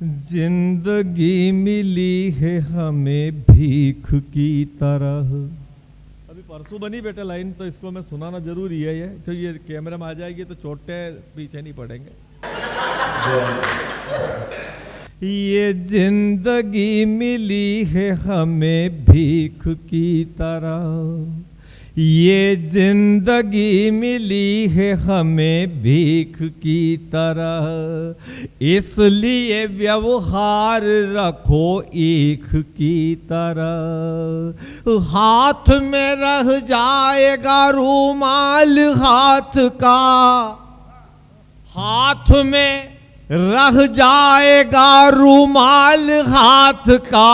जिंदगी मिली है हमें भीख की तरह। अभी परसों बनी बेटा लाइन, तो इसको मैं सुनाना जरूरी है ये, क्योंकि ये कैमरे में आ जाएगी तो चोटे पीछे नहीं पड़ेंगे। ये जिंदगी मिली है हमें भीख की तरह, ये जिंदगी मिली है हमें भीख की तरह, इसलिए व्यवहार रखो ईख की तरह। हाथ में रह जाएगा रूमाल हाथ का, हाथ में रह जाएगा रूमाल हाथ का,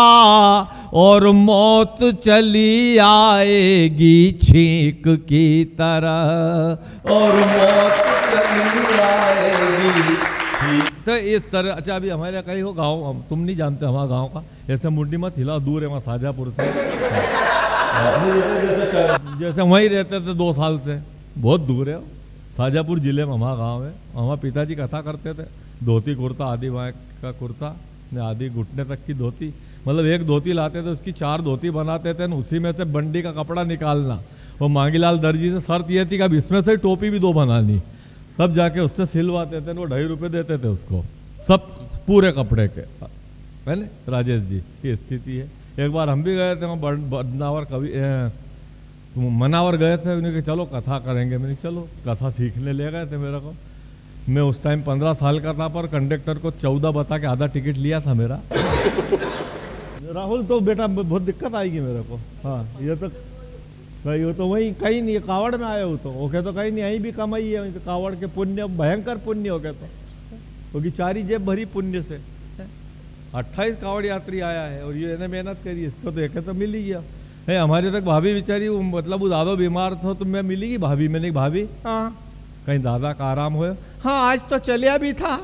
और मौत चली आएगी छींक की तरह, और मौत चली आएगी छींक। तो इस तरह। अच्छा अभी हमारे कहीं हो गाँव, तुम नहीं जानते हमारा गाँव का, ऐसे मुंडी मत हिला, दूर है वहाँ शाहजहाँपुर से। जैसे वहीं रहते थे 2 साल से, बहुत दूर है। शाहजहाँपुर जिले में हमारा गाँव है। हमारे पिताजी कथा करते थे, धोती कुर्ता, आधी बाएं का कुर्ता, आधी घुटने तक की धोती, मतलब एक धोती लाते थे उसकी 4 धोती बनाते थे, उसी में से बंडी का कपड़ा निकालना। वो मांगीलाल दर्जी से शर्त ये थी कि अब इसमें से टोपी भी 2 बनानी, तब जाके उससे सिलवाते थे। वो 2.5 रुपये देते थे उसको, सब पूरे कपड़े के, है ना राजेश जी की स्थिति है। एक बार हम भी गए थे वहाँ बदनावर कवि मनावर गए थे, उन्हें कि चलो कथा करेंगे। मैंने चलो कथा सीखने ले गए थे मेरे को। मैं उस टाइम 15 साल का था, पर कंडक्टर को 14 बता के आधा टिकट लिया था मेरा। राहुल तो बेटा बहुत दिक्कत आएगी मेरे को। हाँ ये तो कहीं हो तो वही कहीं नहीं, कावड़ में आए हो तो ओके, तो कहीं नहीं आई भी कमाई है तो कावड़ के पुण्य, भयंकर पुण्य हो गए तो, क्योंकि 4 जेब भरी पुण्य से। 28 कावड़ यात्री आया है और ये मेहनत करी, इसको तो एक तो मिल ही गया है। हमारे तक भाभी बेचारी, मतलब वो दादा बीमार था तो मैं मिली भाभी, मैंने भाभी हाँ कहीं दादा का आराम हो। हाँ आज तो चलिया भी था।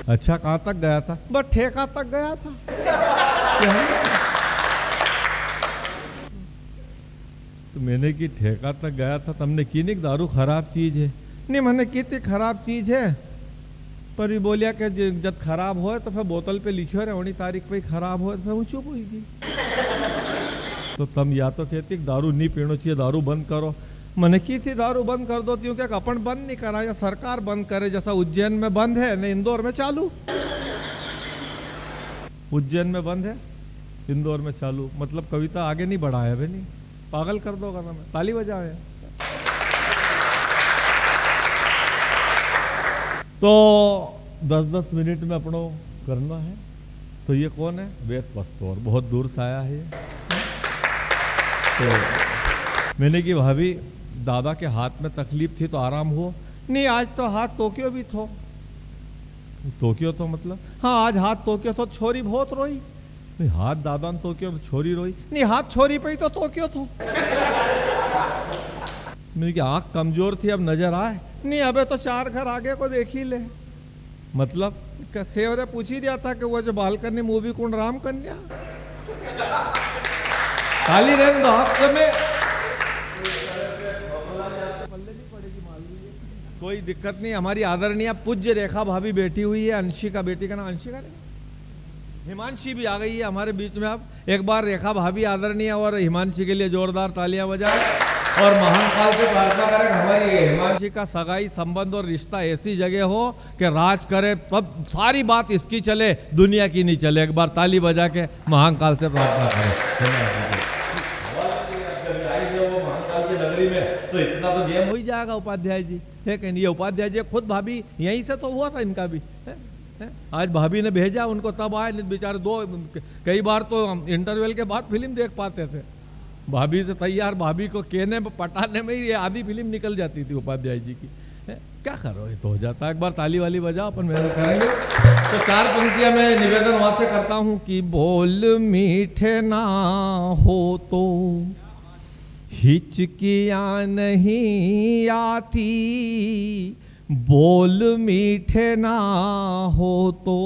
अच्छा कहाँ तक गया था? बस ठेका तक गया था। तो मैंने की ठेका तक गया था, तुमने की नहीं दारू खराब चीज है? नहीं मैंने की थी खराब चीज है, पर ये बोलिया कि जब खराब हो तो फिर बोतल पे लिखो रहे उन्हीं तारीख पे खराब हो, तो फिर वो चुप हुई थी। तो तुम या तो कहती दारू नहीं पीना चाहिए, दारू बंद करो। मैंने की थी दारू बंद कर दो, क्योंकि अपन बंद नहीं करा, या सरकार बंद करे, जैसा उज्जैन में बंद है न इंदौर में चालू। उज्जैन में बंद है, इंदौर में चालू, मतलब कविता आगे नहीं बढ़ा है। नहीं पागल कर दोगा ना, मैं ताली बजाए। तो 10-10 मिनट में अपनों करना है। तो ये कौन है? वेद पस्तौर, बहुत दूर से आया है। तो मैंने की भाभी दादा के हाथ में तकलीफ थी तो आराम हो? नहीं आज तो हाथ तोक्यो भी थो। तोक्यो तो मतलब हाँ आज हाथ तोक्यो तो छोरी बहुत रोई। नहीं हाथ दादा ने तोक्यो, छोरी रोई? नहीं हाथ छोरी पे ही तो तोक्यो थो। मैंने की आँख कमजोर थी अब नजर आए? नहीं अबे तो 4 घर आगे को देख ही ले। मतलब सेवरे पूछ ही दिया था कि वो जो बालकनी मूवी कौन राम कन्या। ताली रहने दो आपको में कोई दिक्कत नहीं। हमारी आदरणीय पूज्य रेखा भाभी बैठी हुई है, अंशिका बेटी का नाम अंशिका नहीं, हिमांशी भी आ गई है हमारे बीच में। अब एक बार रेखा भाभी आदरणीय और हिमांशी के लिए जोरदार तालियां बजाएं और महान काल से प्रार्थना करें हमारी हिमांशी का सगाई संबंध और रिश्ता ऐसी जगह हो कि राज करे, तब सारी बात इसकी चले, दुनिया की नहीं चले। एक बार ताली बजा के महान काल से प्रार्थना करें। नगरी में तो इतना तो गेम हो ही जाएगा उपाध्याय जी है कि नहीं? ये उपाध्याय जी खुद भाभी यहीं से तो हुआ था इनका भी है? आज भाभी ने भेजा उनको, तब आए। बेचारे कई बार तो इंटरवल के बाद फिल्म देख पाते थे। भाभी से तैयार, भाभी को कहने पटाने में ही आधी फिल्म निकल जाती थी उपाध्याय जी की। क्या करो ये तो हो जाता है। एक बार ताली वाली बजाओ, अपन मेहनत करेंगे। तो 4 पंक्तियां मैं निवेदन वहां से करता हूं कि बोल मीठे ना हो तो हिचकियां नहीं आती, बोल मीठे ना हो तो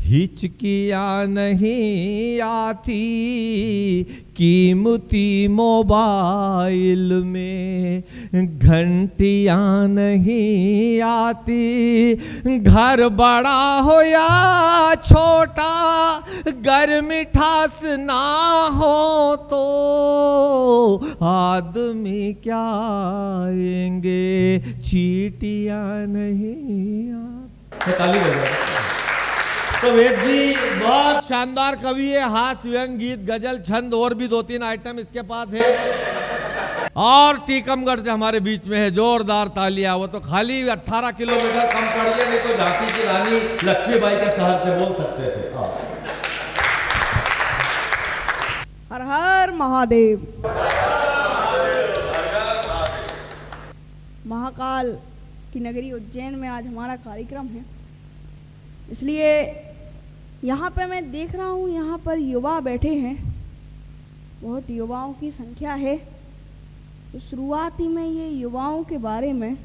हिचकियाँ नहीं आती कीमती मोबाइल में, घंटियाँ नहीं आती घर बड़ा हो या छोटा, गर मिठास ना हो तो आदमी क्या आएंगे, चीटियाँ नहीं आती। ताली बजाओ। तो वेद जी बहुत शानदार कवि है, हास्य, व्यंग, गीत, गजल, छंद और भी 2-3 आइटम इसके पास है। और टीकमगढ़ से हमारे बीच में है, जोरदार तालियां। वो तो खाली 18 किलोमीटर कम पड़ गए, नहीं तो झांसी की रानी लक्ष्मीबाई के शहर से बोल सकते थे। हर हर महादेव। महाकाल की नगरी उज्जैन में आज हमारा कार्यक्रम है, इसलिए यहाँ पे मैं देख रहा हूँ यहाँ पर युवा बैठे हैं, बहुत युवाओं की संख्या है। तो शुरुआती में ये युवाओं के बारे में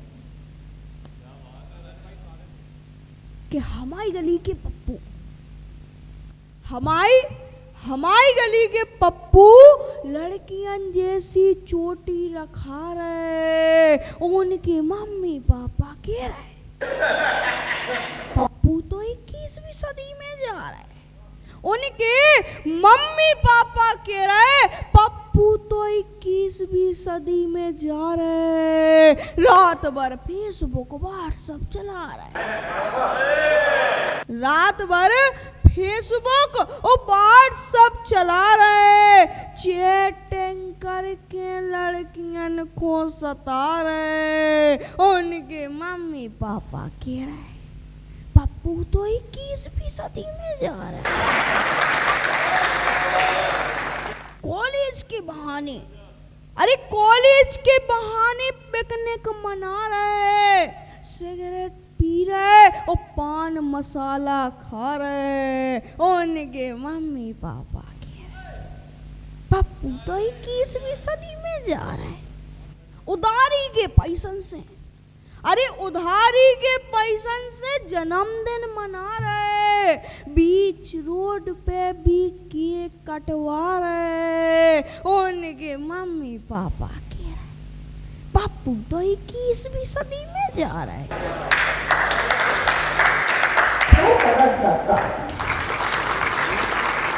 कि हमारी गली के पप्पू, हमारी गली के पप्पू लड़कियन जैसी चोटी रखा रहे, उनके मम्मी पापा कह रहे पप्पू तो 21वीं सदी में जा रहा है, उनके मम्मी पापा कह रहे पप्पू तो 21वीं सदी में जा रहे, रात भर फेसबुक व्हाट्सएप चला रहा है, रात भर फेसबुक और व्हाट्सएप चला रहे, चैटिंग करके लड़कियन को सता रहे, उनके मम्मी पापा कह रहे पप्पू तो 21वीं सदी में जा रहा है। कॉलेज के बहाने, अरे कॉलेज के बहाने पिकनिक मना रहे, सिगरेट पी रहे और पान मसाला खा रहे, उनके मम्मी पापा के पप्पू तो 21वीं सदी में जा रहा है। उधारी के पैसन से, अरे उधारी के पैसन से जन्मदिन मना रहे, बीच रोड पे भी केक कटवा रहे, उनके मम्मी पापा कह रहे पप्पू तो 21वीं सदी में जा रहा है।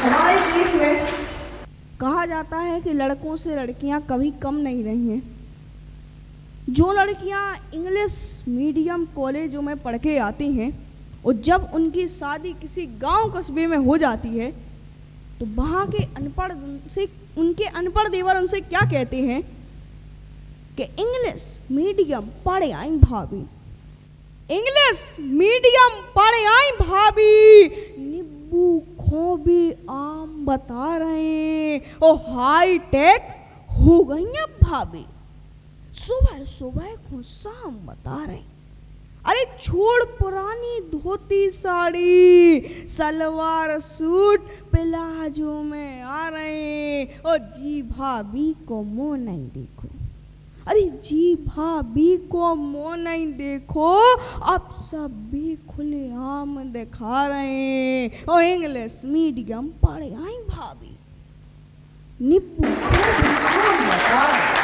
हमारे देश में कहा जाता है कि लड़कों से लड़कियां कभी कम नहीं रही हैं। जो लड़कियां इंग्लिश मीडियम कॉलेजों में पढ़ के आती हैं और जब उनकी शादी किसी गांव कस्बे में हो जाती है तो वहाँ के अनपढ़ उनसे, उनके अनपढ़ देवर उनसे क्या कहते हैं कि इंग्लिश मीडियम पढ़े आई भाभी, इंग्लिश मीडियम पढ़े आई भाभी, नींबू खोबी आम बता रहे और हाई टेक हो गई हैं भाभी, सुबह सुबह को शाम बता रहे। अरे छोड़ पुरानी धोती साड़ी, सलवार सूट प्लाजो में आ रहे और जी भाभी को मुंह नहीं देखो, अरे जी भाभी को मुंह नहीं देखो, अब सब भी खुले आम दिखा रहे और इंग्लिश मीडियम पढ़े आई भाभी, नींबू आम बता रहे।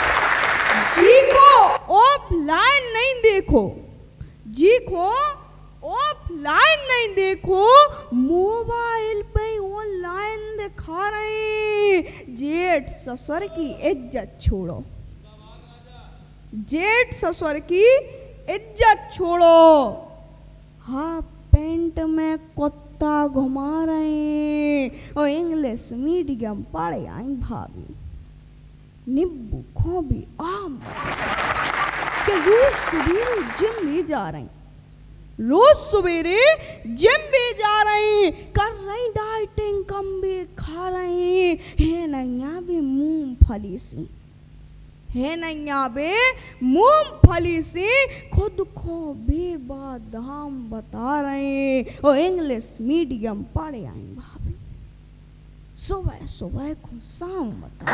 जी को ऑफलाइन नहीं देखो, जी को ऑफलाइन नहीं देखो, मोबाइल पे ऑनलाइन दिखा रहे। जेठ ससुर की इज्जत छोड़ो, जेठ ससुर की इज्जत छोड़ो, हाफ पैंट में कुत्ता घुमा रहे और इंग्लिश मीडियम पढ़े आई भाभी, नींबू खोबी आम के रोज सवेरे जिम में जा रहे, रोज सवेरे जिम में जा रहे, कर रही डाइटिंग, कम भी खा रहे हैं, नैया भी मूंगफली सी है, नैया बे मूंगफली से खुद को बेबादाम बता रहे और इंग्लिश मीडियम पढ़े आई भाभी, सुबह सुबह को शाम बता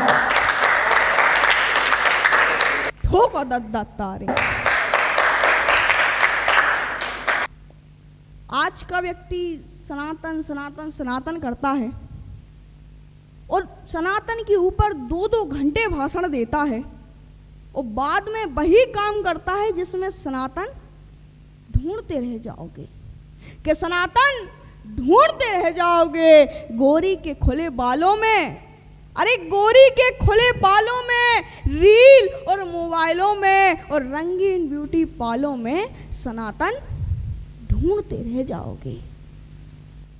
ठोको दत्ता तारे। आज का व्यक्ति सनातन सनातन सनातन करता है और सनातन के ऊपर 2-2 घंटे भाषण देता है और बाद में वही काम करता है जिसमें सनातन ढूंढते रह जाओगे, कि सनातन ढूंढते रह जाओगे गोरी के खुले बालों में। अरे गोरी के खुले बालों में, रील और मोबाइलों में और रंगीन ब्यूटी पार्लरों में सनातन ढूंढते रह जाओगे।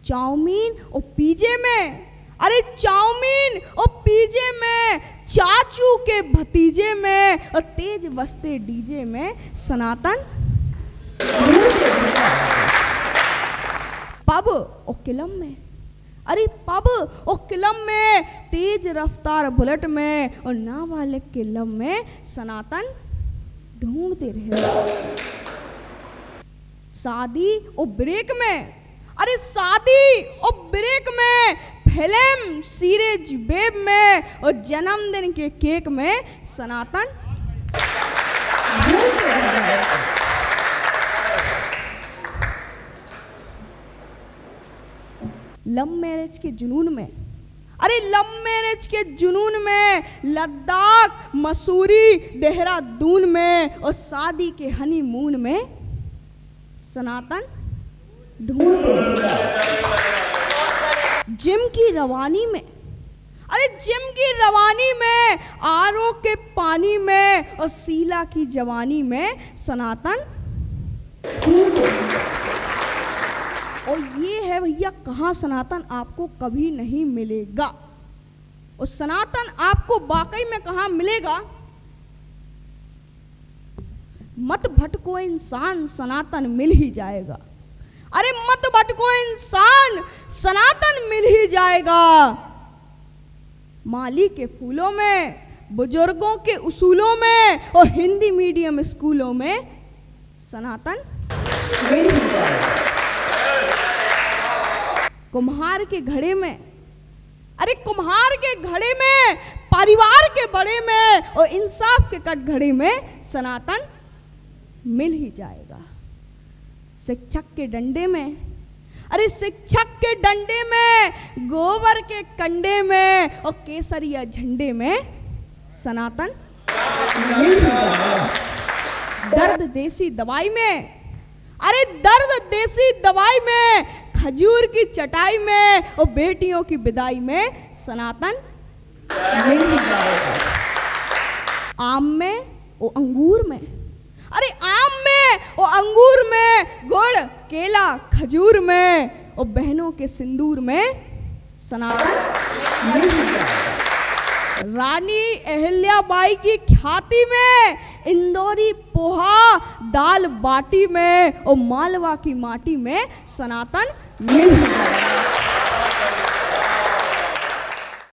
चाउमीन और पिज़्ज़े में, अरे चाउमीन और पिज़्ज़े में, चाचू के भतीजे में और तेज बजते डीजे में सनातन पब और किलम में, अरे पब और किलम में, तेज रफ्तार बुलेट में और नाबालिग के लब में सनातन ढूंढते रहे। शादी और ब्रेक में, अरे शादी और ब्रेक में, फिल्म सीरीज वेब में और जन्मदिन के केक में सनातन ढूंढते रहे। लव मैरिज के जुनून में, अरे लव मैरिज के जुनून में, लद्दाख मसूरी देहरादून में और शादी के हनीमून में सनातन ढूंढते रहे। जिम की रवानी में, अरे जिम की रवानी में, आरओ के पानी में और शीला की जवानी में सनातन ढूंढते रहे। और ये है भैया कहाँ सनातन आपको कभी नहीं मिलेगा। और सनातन आपको वाकई में कहाँ मिलेगा? मत भटको इंसान, सनातन मिल ही जाएगा। अरे मत भटको इंसान, सनातन मिल ही जाएगा। माली के फूलों में, बुजुर्गों के उसूलों में और हिंदी मीडियम स्कूलों में सनातन मिल ही जाएगा। कुम्हार के घड़े में, अरे कुम्हार के घड़े में, परिवार के बड़े में और इंसाफ के कटघड़े में सनातन मिल ही जाएगा। शिक्षक के डंडे में, अरे शिक्षक के डंडे में, गोबर के कंडे में और केसरिया झंडे में सनातन मिल ही जाएगा। दर्द देसी दवाई में, अरे दर्द देसी दवाई में, खजूर की चटाई में और बेटियों की विदाई में सनातन मिल ही जाएगा। आम में और अंगूर में, अरे आम में और अंगूर में, गुड़ केला खजूर में और बहनों के सिंदूर में सनातन मिल ही जाएगा। रानी अहिल्याबाई की ख्याति में, इंदौरी पोहा दाल बाटी में और मालवा की माटी में सनातन मिल ही जाएगा।